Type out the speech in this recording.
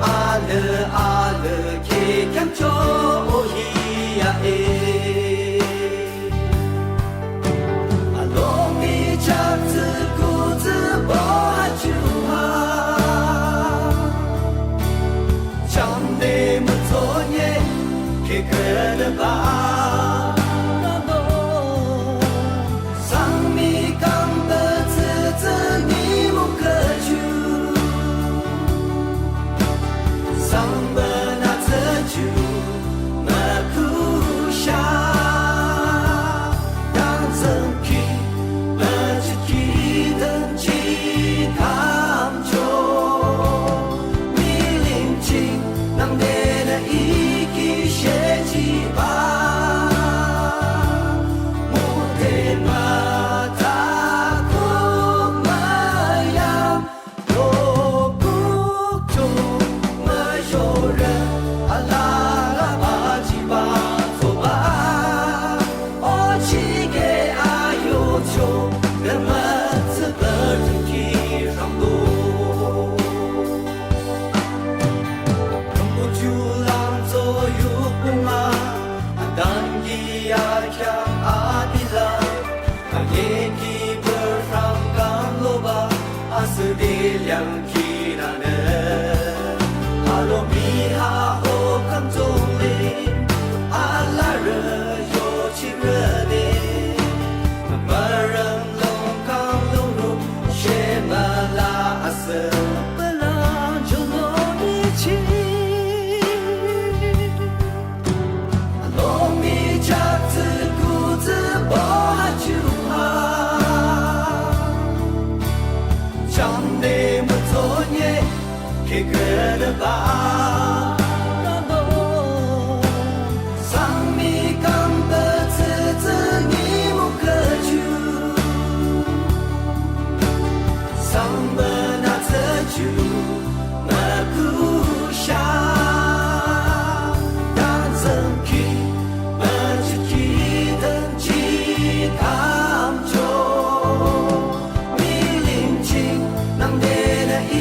阿勒阿勒给看着伊呀诶，阿罗米恰子古子波哈就哈，长得木作业给个的吧。两起那呢，阿罗米哈哦康中嘞，阿拉热有气热的，马人龙康龙路，雪马拉阿瑟，不拉就罗一起，阿罗米恰子古子波哈就哈，长得。给个的吧，桑米冈的子子你木可就，桑本那则就那苦下，当真去那就去等去看着，你领情能得那一。